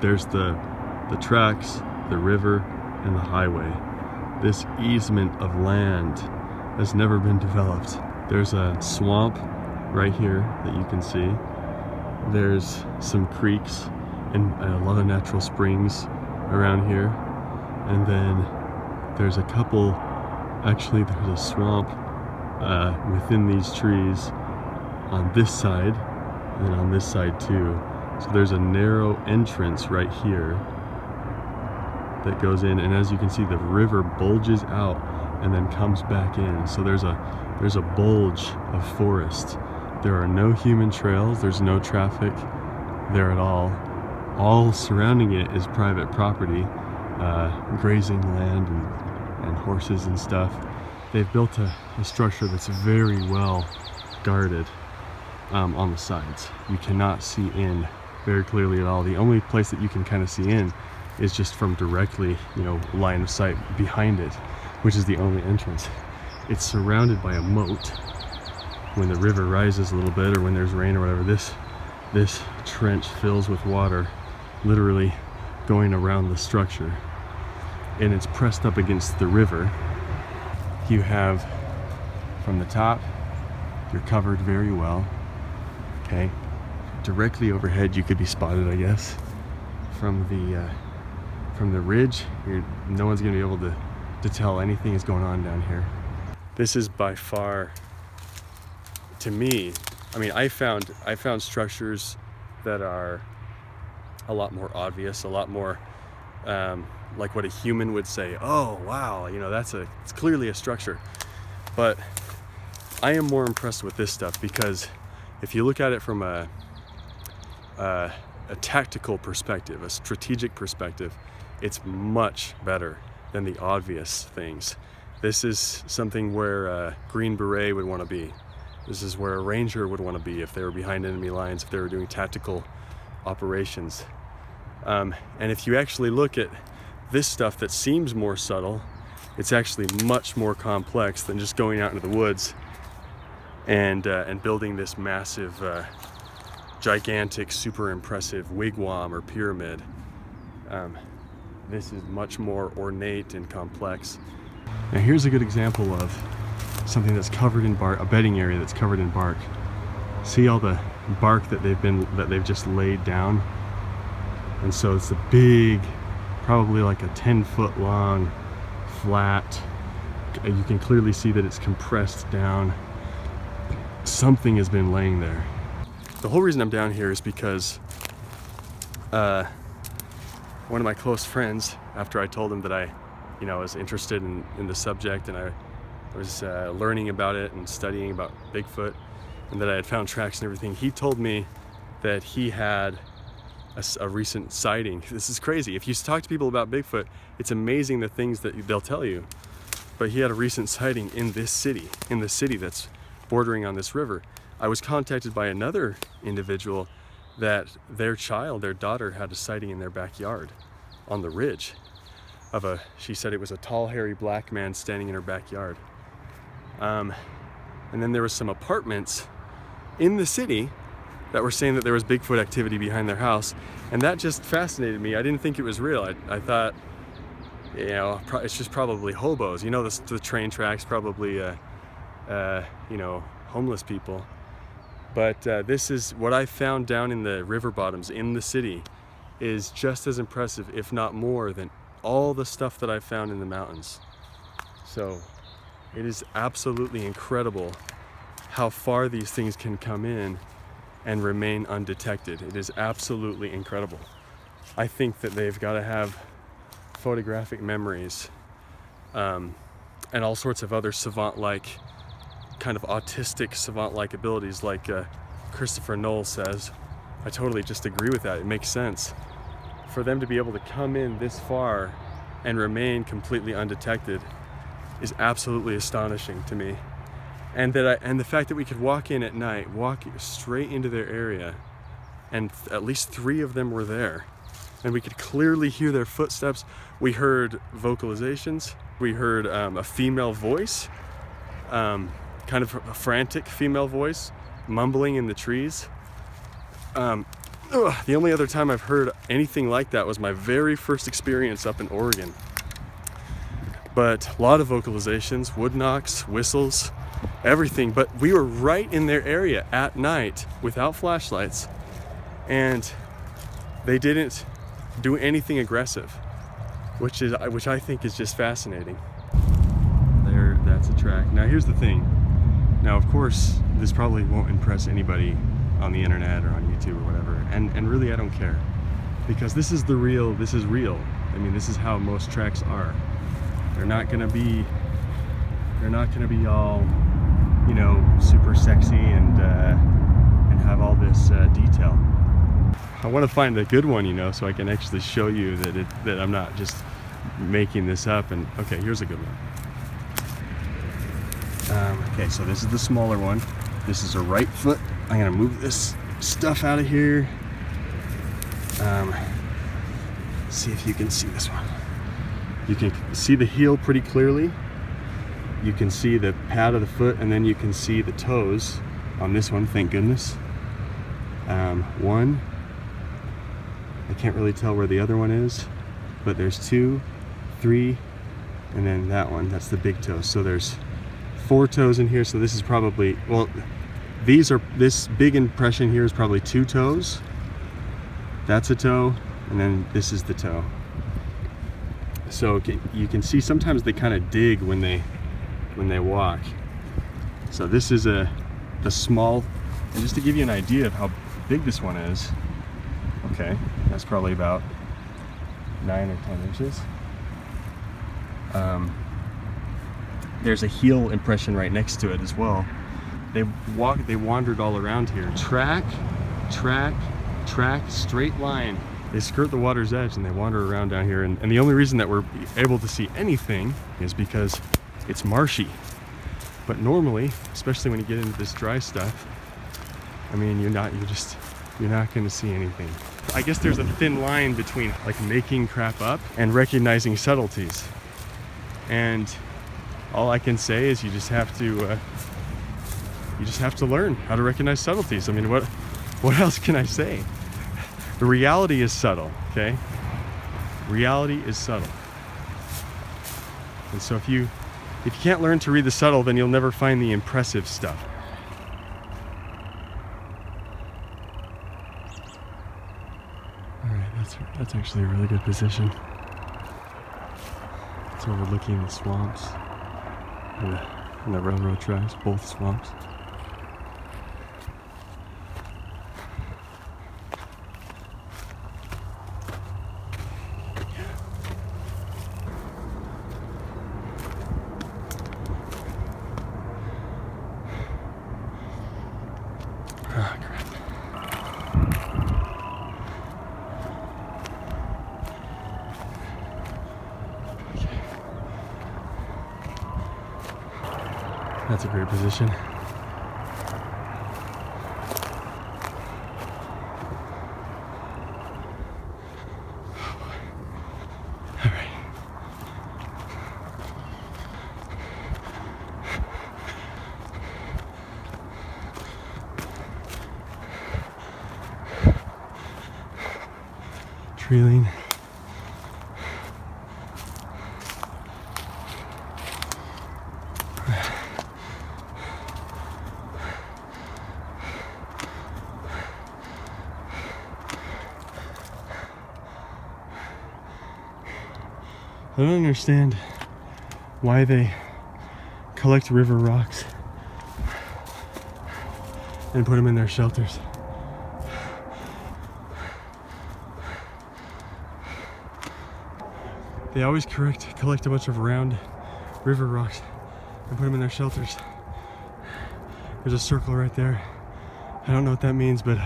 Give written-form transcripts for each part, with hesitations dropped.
there's the tracks, the river, and the highway. This easement of land has never been developed. There's a swamp right here that you can see. There's some creeks and a lot of natural springs around here. And then there's a couple, actually there's a swamp within these trees on this side and on this side too. So there's a narrow entrance right here that goes in, and as you can see, the river bulges out and then comes back in. So there's a bulge of forest. There are no human trails, there's no traffic there at all. All surrounding it is private property, grazing land and horses and stuff. They've built a structure that's very well guarded on the sides. You cannot see in very clearly at all. The only place that you can kind of see in is just from directly, you know, line of sight behind it, which is the only entrance. It's surrounded by a moat. When the river rises a little bit, or when there's rain or whatever, this trench fills with water, literally going around the structure, and it's pressed up against the river. You have, from the top, you're covered very well, okay? Directly overhead you could be spotted, I guess. From the ridge, no one's gonna be able to tell anything is going on down here. This is by far, to me, I mean, I found structures that are a lot more obvious, a lot more like what a human would say, oh wow, you know, it's clearly a structure. But I am more impressed with this stuff because if you look at it from a tactical perspective, a strategic perspective, it's much better than the obvious things. This is something where a Green Beret would want to be. This is where a Ranger would want to be if they were behind enemy lines, if they were doing tactical operations. And if you actually look at this stuff that seems more subtle, it's actually much more complex than just going out into the woods and building this massive, gigantic, super impressive wigwam or pyramid. This is much more ornate and complex. Now here's a good example of something that's covered in bark, a bedding area that's covered in bark. See all the bark that they've just laid down? And so it's a big, probably like a 10-foot long, flat, you can clearly see that it's compressed down. Something has been laying there. The whole reason I'm down here is because one of my close friends, after I told him that I was interested in the subject, and I was learning about it and studying about Bigfoot, and that I had found tracks and everything, he told me that he had a recent sighting. This is crazy. If you talk to people about Bigfoot, it's amazing the things that they'll tell you. But he had a recent sighting in this city, in the city that's bordering on this river. I was contacted by another individual that their daughter had a sighting in their backyard on the ridge of she said it was a tall, hairy black man standing in her backyard. And then there was some apartments in the city that were saying that there was Bigfoot activity behind their house, and that just fascinated me. I didn't think it was real. I thought, you know, it's just probably hobos. You know, the train tracks, probably, you know, homeless people. But this is what I found down in the river bottoms in the city is just as impressive, if not more, than all the stuff that I found in the mountains. So it is absolutely incredible how far these things can come in and remain undetected. It is absolutely incredible. I think that they've got to have photographic memories and all sorts of other savant-like, kind of autistic savant-like abilities, like Christopher Knoll says. I totally just agree with that. It makes sense. For them to be able to come in this far and remain completely undetected is absolutely astonishing to me. And the fact that we could walk in at night, walk straight into their area, and at least 3 of them were there, and we could clearly hear their footsteps. We heard vocalizations. We heard a female voice, kind of a frantic female voice, mumbling in the trees. The only other time I've heard anything like that was my very first experience up in Oregon. But a lot of vocalizations, wood knocks, whistles, everything. But we were right in their area at night without flashlights, and they didn't do anything aggressive, which I think is just fascinating. There, that's a track. Now here's the thing. Now of course, this probably won't impress anybody on the internet or on YouTube or whatever, and really I don't care, because this is real. I mean, this is how most tracks are. They're not gonna be all, you know, super sexy and have all this detail. I want to find a good one, you know, so I can actually show you that I'm not just making this up. And okay, here's a good one. Okay, so this is the smaller one. This is a right foot. I'm gonna move this stuff out of here. See if you can see this one. You can see the heel pretty clearly. You can see the pad of the foot, and then you can see the toes on this one, thank goodness. One, I can't really tell where the other one is, but there's 2, 3, and then that one, that's the big toe. So there's 4 toes in here, so this is probably, well, this big impression here is probably 2 toes. That's a toe, and then this is the toe. So you can see sometimes they kind of dig when they walk. So this is the small, and just to give you an idea of how big this one is, okay, that's probably about 9 or 10 inches. There's a heel impression right next to it as well. They wandered all around here. Track, track, track, straight line. They skirt the water's edge and they wander around down here. And the only reason that we're able to see anything is because it's marshy. But normally, especially when you get into this dry stuff, I mean, you're not going to see anything. I guess there's a thin line between like making crap up and recognizing subtleties. And all I can say is you just have to learn how to recognize subtleties. I mean, what else can I say? The reality is subtle, okay? Reality is subtle. And so if you can't learn to read the subtle, then you'll never find the impressive stuff. All right, that's actually a really good position. It's overlooking the swamps and the railroad tracks, both swamps. Oh, crap. Okay. That's a great position. All right. Treeling. I don't understand why they collect river rocks and put them in their shelters. They always collect a bunch of round river rocks and put them in their shelters. There's a circle right there. I don't know what that means, but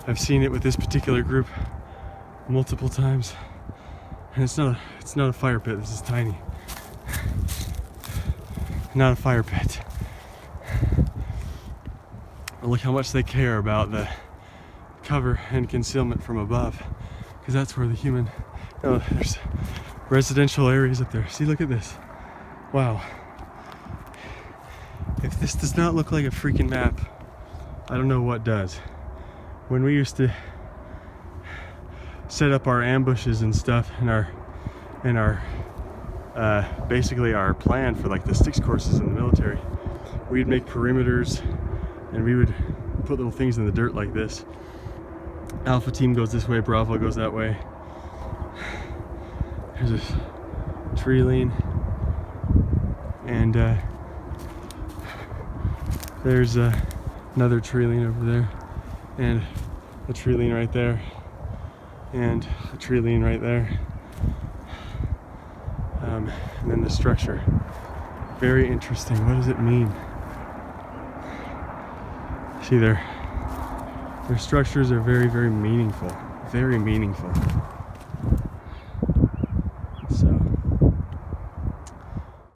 I've seen it with this particular group multiple times. And it's not a fire pit. This is tiny. Not a fire pit. But look how much they care about the cover and concealment from above, because that's where the human. Oh, there's residential areas up there. See, look at this. Wow. If this does not look like a freaking map, I don't know what does. When we used to set up our ambushes and stuff, and our basically our plan for like the sticks courses in the military. We'd make perimeters, and we would put little things in the dirt like this. Alpha team goes this way, Bravo goes that way. There's this tree lean, and there's another tree lean over there, and a tree lean right there, and a tree lean right there, and then the structure. Very interesting. What does it mean? See, their structures are very, very meaningful. Very meaningful.